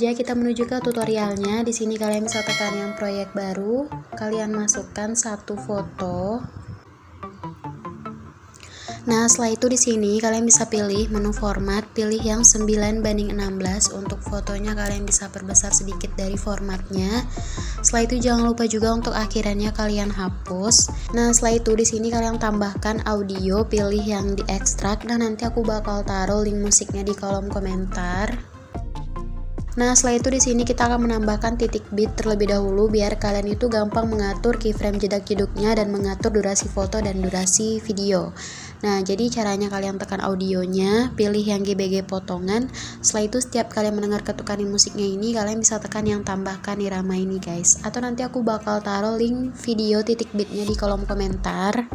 saja kita menuju ke tutorialnya. Di sini kalian bisa tekan yang proyek baru, kalian masukkan satu foto. Nah, setelah itu di sini kalian bisa pilih menu format, pilih yang 9:16. Untuk fotonya kalian bisa perbesar sedikit dari formatnya. Setelah itu jangan lupa juga untuk akhirannya kalian hapus. Nah, setelah itu di sini kalian tambahkan audio, pilih yang diekstrak. Nah, nanti aku bakal taruh link musiknya di kolom komentar. Nah, setelah itu di sini kita akan menambahkan titik bit terlebih dahulu biar kalian itu gampang mengatur keyframe jedak-jeduknya dan mengatur durasi foto dan durasi video. Nah, jadi caranya kalian tekan audionya, pilih yang GBG potongan. Setelah itu setiap kalian mendengar ketukan musiknya ini, kalian bisa tekan yang tambahkan irama ini guys. Atau nanti aku bakal taruh link video titik bitnya di kolom komentar.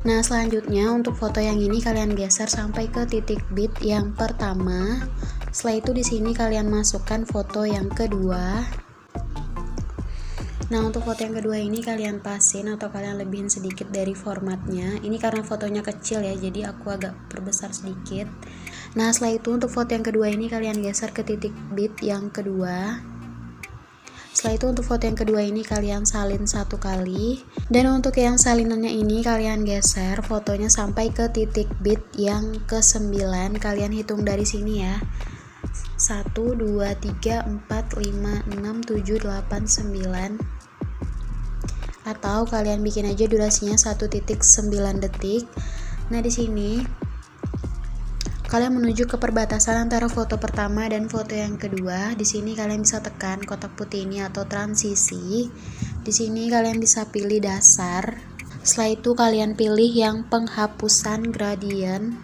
Nah, selanjutnya untuk foto yang ini kalian geser sampai ke titik bit yang pertama. Setelah itu di sini kalian masukkan foto yang kedua. Nah, untuk foto yang kedua ini kalian pasin atau kalian lebihin sedikit dari formatnya. Ini karena fotonya kecil ya, jadi aku agak perbesar sedikit. Nah, setelah itu untuk foto yang kedua ini kalian geser ke titik bit yang kedua. Setelah itu untuk foto yang kedua ini kalian salin satu kali, dan untuk yang salinannya ini kalian geser fotonya sampai ke titik bit yang ke-9. Kalian hitung dari sini ya, 1, 2, 3, 4, 5, 6, 7, 8, 9, atau kalian bikin aja durasinya 1.9 detik. Nah, di sini kalian menuju ke perbatasan antara foto pertama dan foto yang kedua. Di sini kalian bisa tekan kotak putih ini atau transisi. Di sini kalian bisa pilih dasar. Setelah itu kalian pilih yang penghapusan gradient.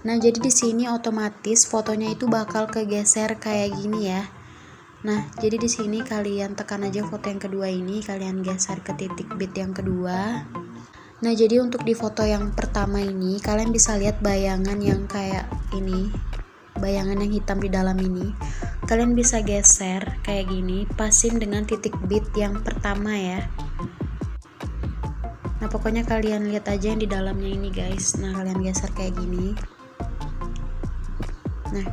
Nah, jadi di sini otomatis fotonya itu bakal kegeser kayak gini ya. Nah, jadi di sini kalian tekan aja foto yang kedua ini, kalian geser ke titik bit yang kedua. Nah, jadi untuk di foto yang pertama ini kalian bisa lihat bayangan yang kayak ini, bayangan yang hitam di dalam ini. Kalian bisa geser kayak gini, pasin dengan titik bit yang pertama ya. Nah, pokoknya kalian lihat aja yang di dalamnya ini guys. Nah, kalian geser kayak gini. Nah,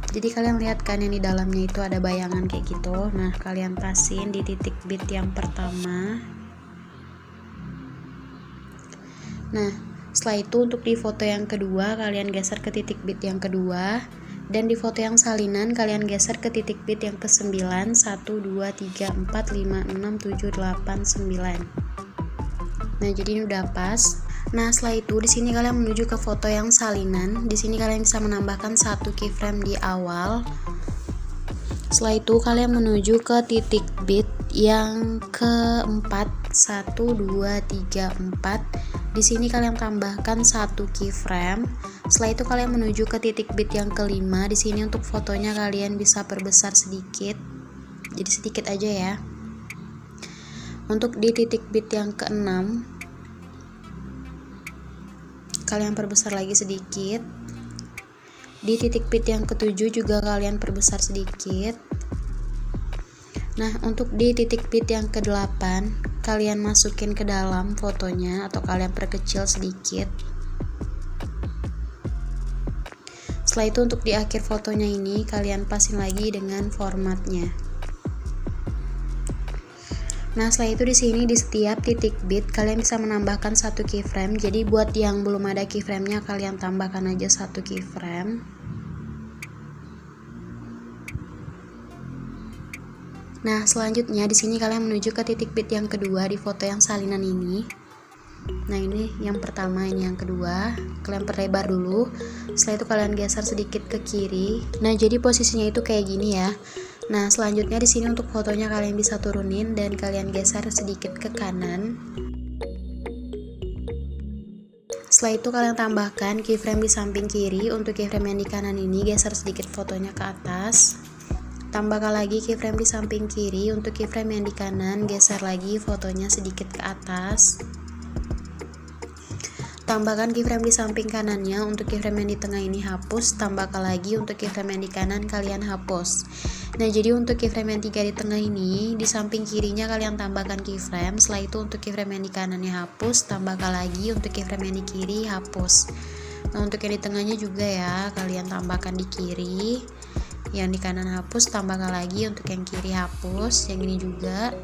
jadi kalian lihat kan yang di dalamnya itu ada bayangan kayak gitu. Nah, kalian pasin di titik bit yang pertama. Nah, setelah itu untuk di foto yang kedua kalian geser ke titik bit yang kedua, dan di foto yang salinan kalian geser ke titik bit yang ke-9. 1, 2, 3, 4, 5, 6, 7, 8, 9. Nah, jadi ini udah pas. Nah, setelah itu di sini kalian menuju ke foto yang salinan. Di sini kalian bisa menambahkan satu keyframe di awal. Setelah itu kalian menuju ke titik bit yang keempat. 1, 2, 3, 4. Di sini kalian tambahkan satu keyframe. Setelah itu kalian menuju ke titik bit yang kelima. Di sini untuk fotonya kalian bisa perbesar sedikit. Jadi sedikit aja ya. Untuk di titik bit yang keenam kalian perbesar lagi sedikit. Di titik bit yang ketujuh juga kalian perbesar sedikit. Nah, untuk di titik bit yang ke-8 kalian masukin ke dalam fotonya atau kalian perkecil sedikit. Setelah itu untuk di akhir fotonya ini kalian pasin lagi dengan formatnya. Nah, setelah itu di sini di setiap titik bit kalian bisa menambahkan satu keyframe. Jadi buat yang belum ada keyframe-nya kalian tambahkan aja satu keyframe. Nah, selanjutnya di sini kalian menuju ke titik bit yang kedua di foto yang salinan ini. Nah, ini yang pertama, ini yang kedua. Kalian perlebar dulu. Setelah itu kalian geser sedikit ke kiri. Nah, jadi posisinya itu kayak gini ya. Nah, selanjutnya di sini untuk fotonya kalian bisa turunin dan kalian geser sedikit ke kanan. Setelah itu kalian tambahkan keyframe di samping kiri. Untuk keyframe yang di kanan ini geser sedikit fotonya ke atas. Tambahkan lagi keyframe di samping kiri. Untuk keyframe yang di kanan geser lagi fotonya sedikit ke atas. tambahkan keyframe di samping kanannya. Untuk keyframe yang di tengah ini hapus, tambahkan lagi. Untuk keyframe yang di kanan kalian hapus. Nah, jadi untuk keyframe yang 3 di tengah ini, di samping kirinya kalian tambahkan keyframe. Setelah itu untuk keyframe yang di kanannya hapus, tambahkan lagi. Untuk keyframe yang di kiri hapus. Nah, untuk yang di tengahnya juga ya, kalian tambahkan di kiri. Yang di kanan hapus, tambahkan lagi. Untuk yang kiri hapus, yang ini juga.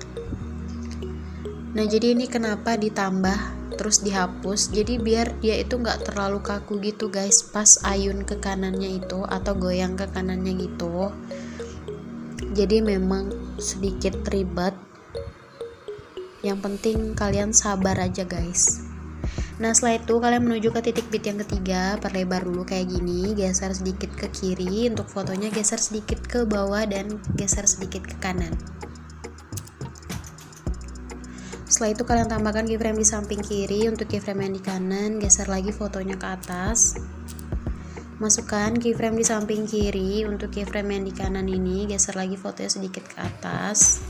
Nah, jadi ini kenapa ditambah terus dihapus, jadi biar dia itu nggak terlalu kaku gitu guys pas ayun ke kanannya itu atau goyang ke kanannya gitu. Jadi memang sedikit ribet, yang penting kalian sabar aja guys. Nah, setelah itu kalian menuju ke titik bit yang ketiga, perlebar dulu kayak gini, geser sedikit ke kiri. Untuk fotonya geser sedikit ke bawah dan geser sedikit ke kanan. Setelah itu kalian tambahkan keyframe di samping kiri. Untuk keyframe yang di kanan, geser lagi fotonya ke atas. Masukkan keyframe di samping kiri. Untuk keyframe yang di kanan ini, geser lagi fotonya sedikit ke atas.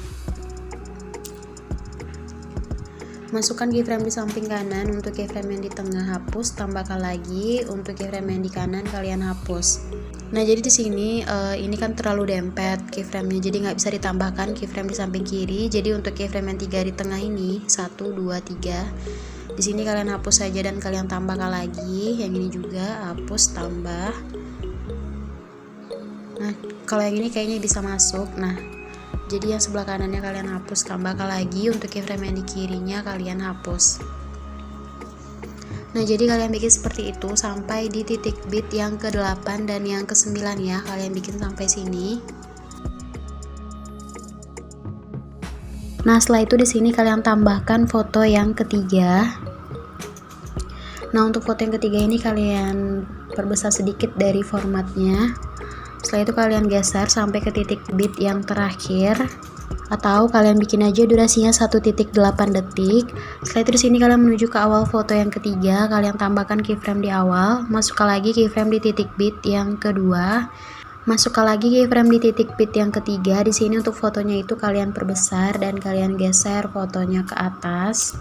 Masukkan keyframe di samping kanan. Untuk keyframe yang di tengah hapus, tambahkan lagi. Untuk keyframe yang di kanan kalian hapus. Nah, jadi di sini ini kan terlalu dempet keyframe-nya, jadi nggak bisa ditambahkan keyframe di samping kiri. Jadi untuk keyframe yang 3 di tengah ini, 1, 2, 3. Di sini kalian hapus saja dan kalian tambahkan lagi. Yang ini juga hapus, tambah. Nah, kalau yang ini kayaknya bisa masuk. Nah, jadi yang sebelah kanannya kalian hapus, tambahkan lagi. Untuk keyframe yang di kirinya kalian hapus. Nah, jadi kalian bikin seperti itu sampai di titik bit yang ke-8 dan yang ke-9 ya. Kalian bikin sampai sini. Nah, setelah itu di sini kalian tambahkan foto yang ketiga. Nah, untuk foto yang ketiga ini kalian perbesar sedikit dari formatnya. Setelah itu kalian geser sampai ke titik bit yang terakhir. Atau kalian bikin aja durasinya 1.8 detik. Setelah itu di sini kalian menuju ke awal foto yang ketiga, kalian tambahkan keyframe di awal, masukkan lagi keyframe di titik bit yang kedua, masukkan lagi keyframe di titik bit yang ketiga. Di sini untuk fotonya itu kalian perbesar dan kalian geser fotonya ke atas.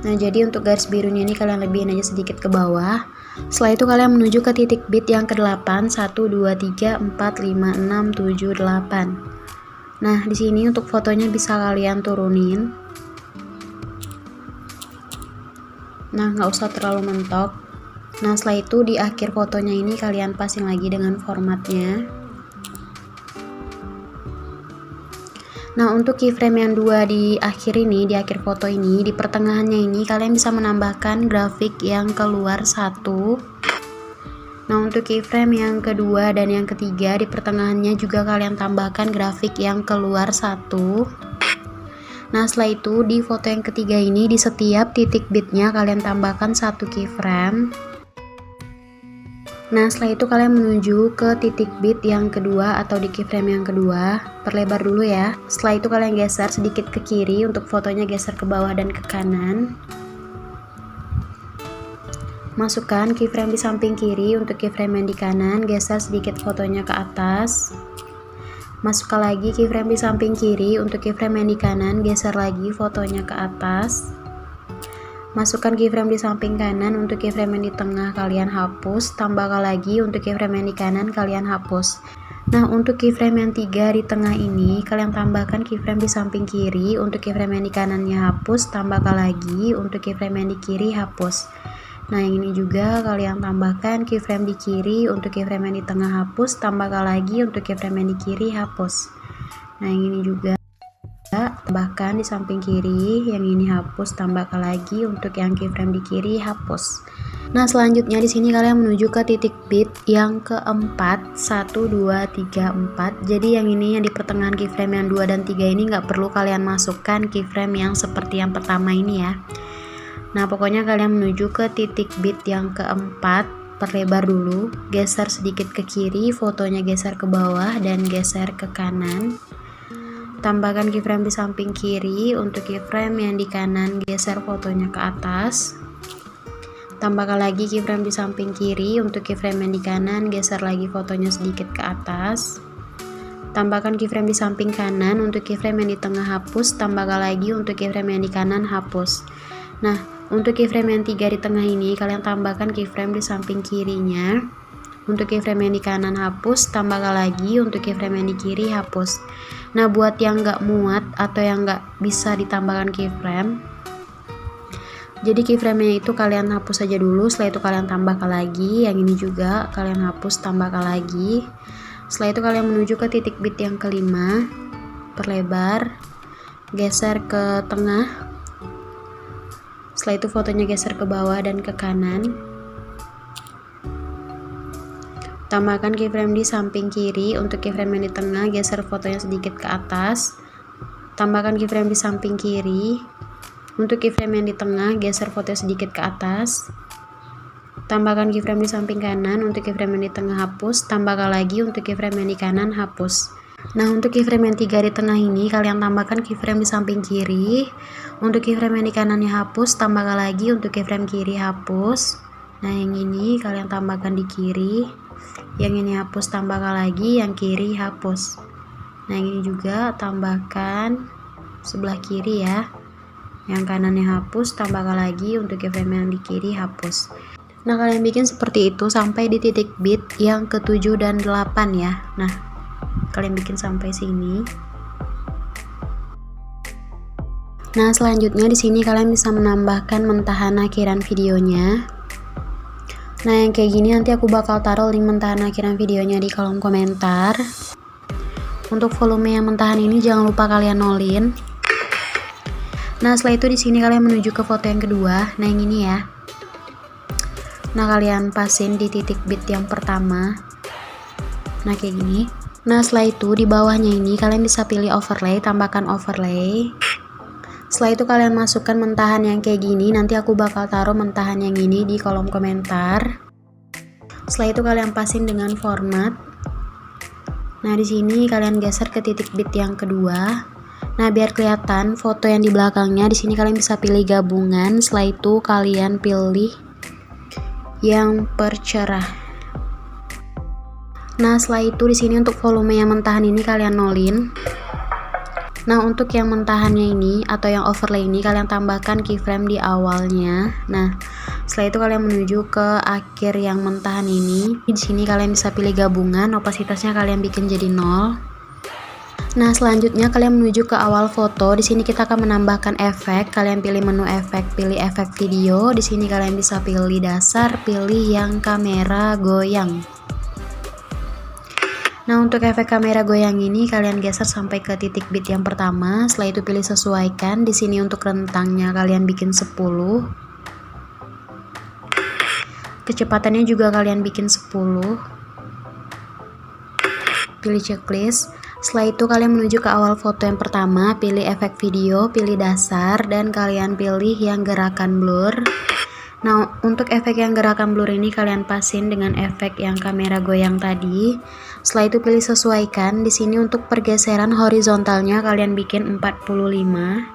Nah, jadi untuk garis birunya ini kalian lebihin aja sedikit ke bawah. Setelah itu kalian menuju ke titik bit yang ke-8, 1, 2, 3, 4, 5, 6, 7, 8. Nah, di sini untuk fotonya bisa kalian turunin. Nah, nggak usah terlalu mentok. Nah, setelah itu di akhir fotonya ini kalian pasang lagi dengan formatnya. Nah, untuk keyframe yang 2 di akhir ini, di akhir foto ini, di pertengahannya ini kalian bisa menambahkan grafik yang keluar 1. Nah, untuk keyframe yang kedua dan yang ketiga, di pertengahannya juga kalian tambahkan grafik yang keluar 1. Nah, setelah itu di foto yang ketiga ini, di setiap titik bitnya kalian tambahkan 1 keyframe. Nah, setelah itu kalian menuju ke titik bit yang kedua atau di keyframe yang kedua, perlebar dulu ya. Setelah itu kalian geser sedikit ke kiri, untuk fotonya geser ke bawah dan ke kanan. Masukkan keyframe di samping kiri. Untuk keyframe yang di kanan, geser sedikit fotonya ke atas. Masukkan lagi keyframe di samping kiri. Untuk keyframe yang di kanan, geser lagi fotonya ke atas. Masukkan keyframe di samping kanan. Untuk keyframe yang di tengah kalian hapus, tambahkan lagi. Untuk keyframe yang di kanan kalian hapus. Nah, untuk keyframe yang 3 di tengah ini kalian tambahkan keyframe di samping kiri. Untuk keyframe yang di kanannya hapus, tambahkan lagi. Untuk keyframe yang di kiri hapus. Nah, yang ini juga kalian tambahkan keyframe di kiri. Untuk keyframe yang di tengah hapus, tambahkan lagi. Untuk keyframe yang di kiri hapus. Nah, yang ini juga tambahkan di samping kiri, yang ini hapus, tambahkan lagi. Untuk yang keyframe di kiri hapus. Nah, selanjutnya di sini kalian menuju ke titik bit yang keempat, 1, 2, 3, 4. Jadi yang ini yang di pertengahan keyframe yang 2 dan 3 ini nggak perlu kalian masukkan keyframe yang seperti yang pertama ini ya. Nah, pokoknya kalian menuju ke titik bit yang keempat, perlebar dulu, geser sedikit ke kiri, fotonya geser ke bawah dan geser ke kanan. Tambahkan keyframe di samping kiri. Untuk keyframe yang di kanan, geser fotonya ke atas. Tambahkan lagi keyframe di samping kiri. Untuk keyframe yang di kanan, geser lagi fotonya sedikit ke atas. tambahkan keyframe di samping kanan. Untuk keyframe yang di tengah hapus, tambahkan lagi. Untuk keyframe yang di kanan hapus. Nah, untuk keyframe yang 3 di tengah ini kalian tambahkan keyframe di samping kirinya. Untuk keyframe yang di kanan hapus, tambahkan lagi. Untuk keyframe yang di kiri hapus. Nah, buat yang nggak muat atau yang nggak bisa ditambahkan keyframe, jadi keyframe-nya itu kalian hapus saja dulu. Setelah itu kalian tambahkan lagi. Yang ini juga kalian hapus, tambahkan lagi. Setelah itu kalian menuju ke titik bit yang kelima, perlebar, geser ke tengah. Setelah itu fotonya geser ke bawah dan ke kanan. Tambahkan keyframe di samping kiri. Untuk keyframe yang di tengah, geser fotonya sedikit ke atas. Tambahkan keyframe di samping kiri. Untuk keyframe yang di tengah, geser fotonya sedikit ke atas. Tambahkan keyframe di samping kanan. Untuk keyframe yang di tengah hapus. Tambahkan lagi. Untuk keyframe yang di kanan hapus. Nah, untuk keyframe yang 3 di tengah ini kalian tambahkan keyframe di samping kiri. Untuk keyframe yang di kanannya hapus, tambahkan lagi. Untuk keyframe kiri hapus. Nah, yang ini kalian tambahkan di kiri. Yang ini hapus, tambahkan lagi. Yang kiri hapus. Nah, yang ini juga tambahkan sebelah kiri ya. Yang kanannya hapus, tambahkan lagi. Untuk keyframe yang di kiri hapus. Nah, kalian bikin seperti itu sampai di titik bit yang ke-7 dan 8 ya. Nah, kalian bikin sampai sini. Nah, selanjutnya di sini kalian bisa menambahkan mentahan akhiran videonya. Nah, yang kayak gini nanti aku bakal taruh link mentahan akhiran videonya di kolom komentar. Untuk volume yang mentahan ini jangan lupa kalian nolin. Nah, setelah itu di sini kalian menuju ke foto yang kedua. Nah, yang ini ya. Nah, kalian pasin di titik bit yang pertama. Nah, kayak gini. Nah, setelah itu di bawahnya ini kalian bisa pilih overlay, tambahkan overlay. Setelah itu kalian masukkan mentahan yang kayak gini. Nanti aku bakal taruh mentahan yang ini di kolom komentar. Setelah itu kalian pasin dengan format. Nah, di sini kalian geser ke titik bit yang kedua. Nah, biar kelihatan foto yang di belakangnya, di sini kalian bisa pilih gabungan. Setelah itu kalian pilih yang percerah. Nah, setelah itu di sini untuk volume yang mentahan ini kalian nolin. Nah, untuk yang mentahannya ini atau yang overlay ini kalian tambahkan keyframe di awalnya. Nah, setelah itu kalian menuju ke akhir yang mentahan ini. Di sini kalian bisa pilih gabungan, opasitasnya kalian bikin jadi 0. Nah, selanjutnya kalian menuju ke awal foto. Di sini kita akan menambahkan efek. Kalian pilih menu efek, pilih efek video. Di sini kalian bisa pilih dasar, pilih yang kamera goyang. Nah, untuk efek kamera goyang ini kalian geser sampai ke titik bit yang pertama. Setelah itu pilih sesuaikan. Di sini untuk rentangnya kalian bikin 10. Kecepatannya juga kalian bikin 10. Pilih checklist. Setelah itu kalian menuju ke awal foto yang pertama, pilih efek video, pilih dasar, dan kalian pilih yang gerakan blur. Nah, untuk efek yang gerakan blur ini kalian pasin dengan efek yang kamera goyang tadi. Setelah itu pilih sesuaikan. Di sini untuk pergeseran horizontalnya kalian bikin 45.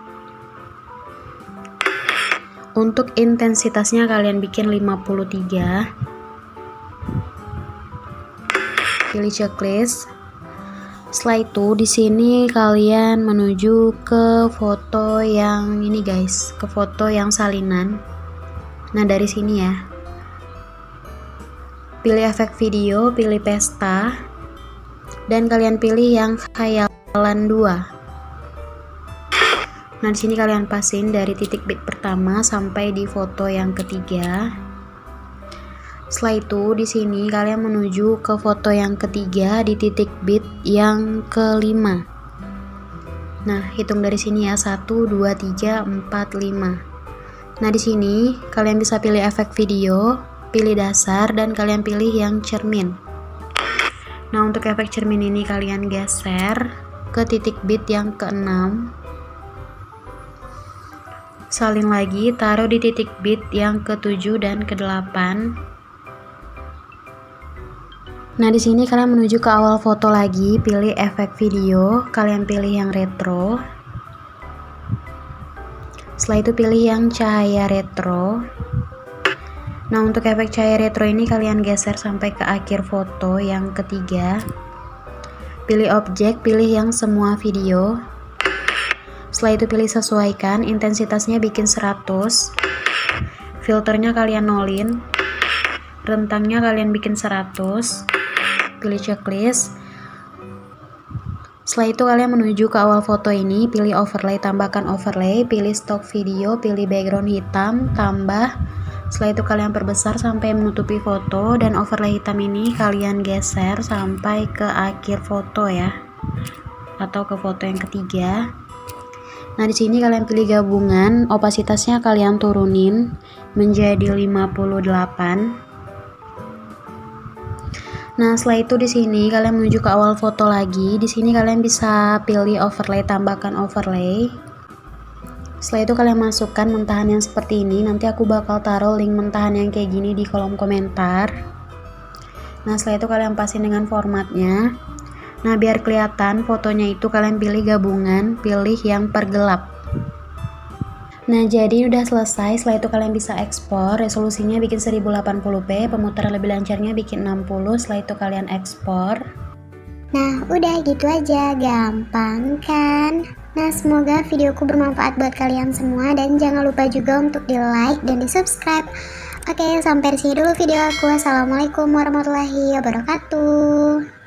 Untuk intensitasnya kalian bikin 53. Pilih checklist. Setelah itu di sini kalian menuju ke foto yang ini guys, ke foto yang salinan. Nah, dari sini ya. Pilih efek video, pilih pesta, dan kalian pilih yang khayalan 2. Nah, di sini kalian pasin dari titik bit pertama sampai di foto yang ketiga. Setelah itu di sini kalian menuju ke foto yang ketiga di titik bit yang kelima. Nah, hitung dari sini ya, 1 2 3 4 5. Nah, di sini kalian bisa pilih efek video, pilih dasar, dan kalian pilih yang cermin. Nah, untuk efek cermin ini kalian geser ke titik bit yang ke-6. Salin lagi, taruh di titik bit yang ke-7 dan ke-8. Nah, di sini kalian menuju ke awal foto lagi, pilih efek video, kalian pilih yang retro. Setelah itu pilih yang cahaya retro. Nah, untuk efek cahaya retro ini kalian geser sampai ke akhir foto yang ketiga. pilih objek, pilih yang semua video. Setelah itu pilih sesuaikan, intensitasnya bikin 100, filternya kalian nolin, rentangnya kalian bikin 100, pilih checklist. Setelah itu kalian menuju ke awal foto ini, pilih overlay, tambahkan overlay, pilih stock video, pilih background hitam, tambah. Setelah itu kalian perbesar sampai menutupi foto, dan overlay hitam ini kalian geser sampai ke akhir foto ya, atau ke foto yang ketiga. Nah, di sini kalian pilih gabungan, opasitasnya kalian turunin menjadi 58. Nah, setelah itu di sini kalian menuju ke awal foto lagi. Di sini kalian bisa pilih overlay, tambahkan overlay. Setelah itu kalian masukkan mentahan yang seperti ini. Nanti aku bakal taruh link mentahan yang kayak gini di kolom komentar. Nah, setelah itu kalian pasin dengan formatnya. Nah, biar kelihatan fotonya itu kalian pilih gabungan, pilih yang pergelap. Nah, jadi udah selesai. Setelah itu kalian bisa ekspor. Resolusinya bikin 1080p, pemutaran lebih lancarnya bikin 60. Setelah itu kalian ekspor. Nah, udah gitu aja, gampang kan? Nah, semoga videoku bermanfaat buat kalian semua, dan jangan lupa juga untuk di like dan di subscribe. Oke, sampai di sini dulu video aku. Assalamualaikum warahmatullahi wabarakatuh.